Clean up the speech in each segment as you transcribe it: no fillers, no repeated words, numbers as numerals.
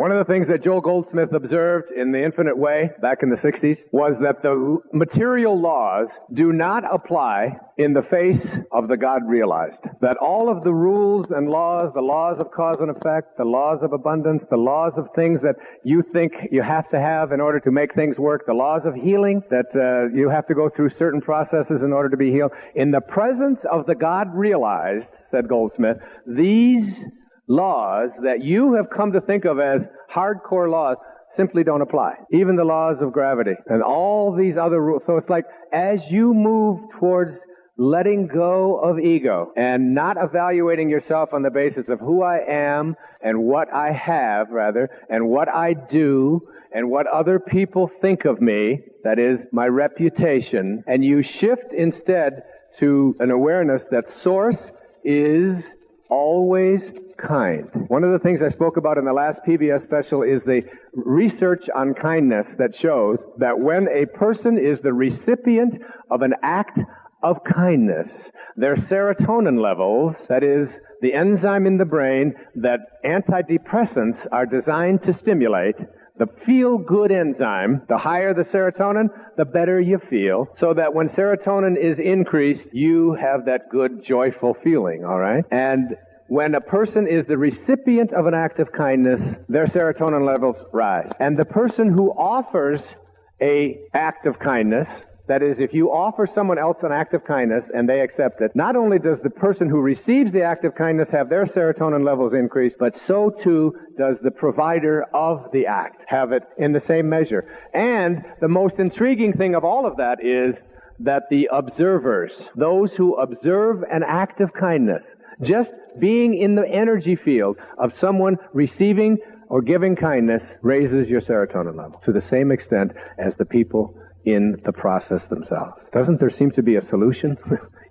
One of the things that Joel Goldsmith observed in The Infinite Way back in the 60s was that the material laws do not apply in the face of the God realized. That all of the rules and laws, the laws of cause and effect, the laws of abundance, the laws of things that you think you have to have in order to make things work, the laws of healing, that you have to go through certain processes in order to be healed. In the presence of the God realized, said Goldsmith, these laws that you have come to think of as hardcore laws simply don't apply. Even the laws of gravity and all these other rules. So it's like as you move towards letting go of ego and not evaluating yourself on the basis of who I am and what I have, rather, and what I do and what other people think of me, that is, my reputation, and you shift instead to an awareness that Source is always kind. One of the things I spoke about in the last PBS special is the research on kindness that shows that when a person is the recipient of an act of kindness, their serotonin levels, that is, the enzyme in the brain that antidepressants are designed to stimulate, the feel-good enzyme, the higher the serotonin, the better you feel, so that when serotonin is increased, you have that good, joyful feeling, all right? And when a person is the recipient of an act of kindness, their serotonin levels rise. And the person who offers an act of kindness, that is, if you offer someone else an act of kindness and they accept it, not only does the person who receives the act of kindness have their serotonin levels increase, but so too does the provider of the act have it in the same measure. And the most intriguing thing of all of that is that the observers, those who observe an act of kindness, just being in the energy field of someone receiving or giving kindness raises your serotonin level to the same extent as the people in the process themselves. Doesn't there seem to be a solution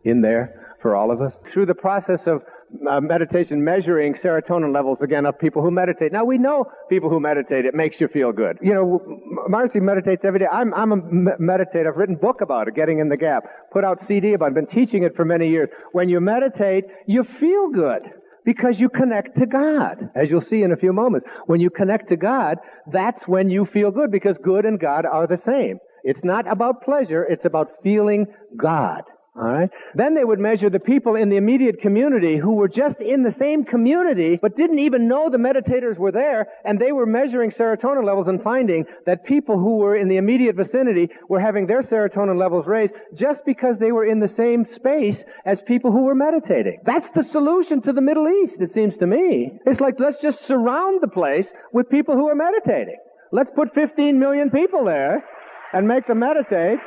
in there for all of us? Through the process of meditation, measuring serotonin levels, again, of people who meditate. Now, we know people who meditate, it makes you feel good. You know, Marcy meditates every day. I'm a meditator. I've written a book about it, Getting in the Gap. Put out CD about it. I've been teaching it for many years. When you meditate, you feel good because you connect to God, as you'll see in a few moments. When you connect to God, that's when you feel good, because good and God are the same. It's not about pleasure, it's about feeling God. All right? Then they would measure the people in the immediate community who were just in the same community but didn't even know the meditators were there, and they were measuring serotonin levels and finding that people who were in the immediate vicinity were having their serotonin levels raised just because they were in the same space as people who were meditating. That's the solution to the Middle East, it seems to me. It's like, let's just surround the place with people who are meditating. Let's put 15 million people there and make them meditate.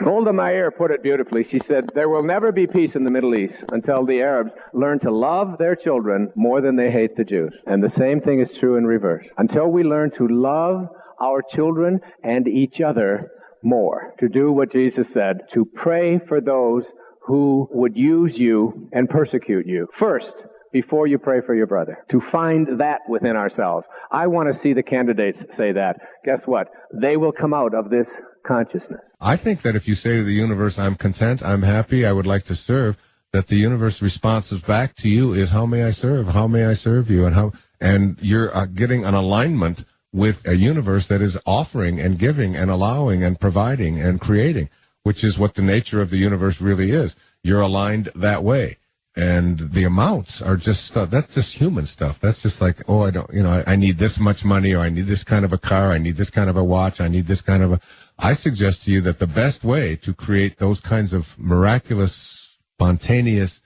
Golda Meir put it beautifully. She said, there will never be peace in the Middle East until the Arabs learn to love their children more than they hate the Jews. And the same thing is true in reverse. Until we learn to love our children and each other more, to do what Jesus said, to pray for those who would use you and persecute you. First, before you pray for your brother, to find that within ourselves. I want to see the candidates say that. Guess what? They will come out of this consciousness. I think that if you say to the universe, I'm content, I'm happy, I would like to serve, that the universe responses back to you is, how may I serve? How may I serve you? And you're getting an alignment with a universe that is offering and giving and allowing and providing and creating, which is what the nature of the universe really is. You're aligned that way. And the amounts are just stuff. That's just human stuff. That's just like, oh, I need this much money, or I need this kind of a car, I need this kind of a watch, I need this kind of a... I suggest to you that the best way to create those kinds of miraculous, spontaneous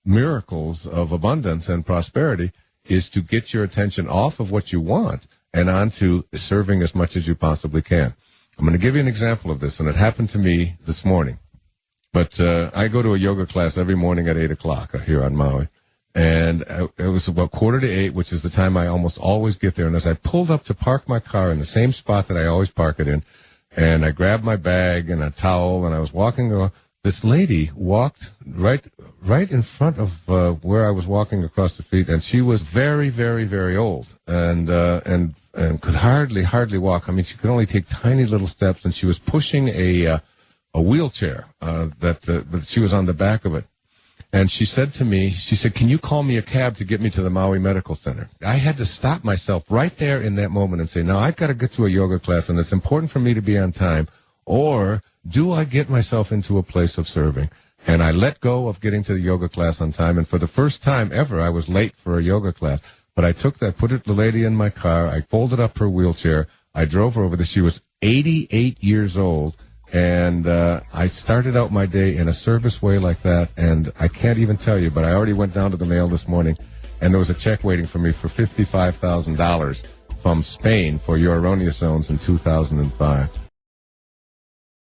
miracles of abundance and prosperity is to get your attention off of what you want and onto serving as much as you possibly can. I'm going to give you an example of this, and it happened to me this morning. But I go to a yoga class every morning at 8 o'clock here on Maui. And it was about 7:45, which is the time I almost always get there. And as I pulled up to park my car in the same spot that I always park it in, and I grabbed my bag and a towel, and I was walking, this lady walked right in front of where I was walking across the street, and she was very, very, very old and could hardly walk. I mean, she could only take tiny little steps, and she was pushing a wheelchair that she was on the back of it. And she said to me, can you call me a cab to get me to the Maui Medical Center? I had to stop myself right there in that moment and say, now I've got to get to a yoga class and it's important for me to be on time. Or do I get myself into a place of serving? And I let go of getting to the yoga class on time. And for the first time ever, I was late for a yoga class. But I took that, put the lady in my car. I folded up her wheelchair. I drove her over there. She was 88 years old. And I started out my day in a service way like that, and I can't even tell you, but I already went down to the mail this morning, and there was a check waiting for me for $55,000 from Spain for your erroneous zones in 2005.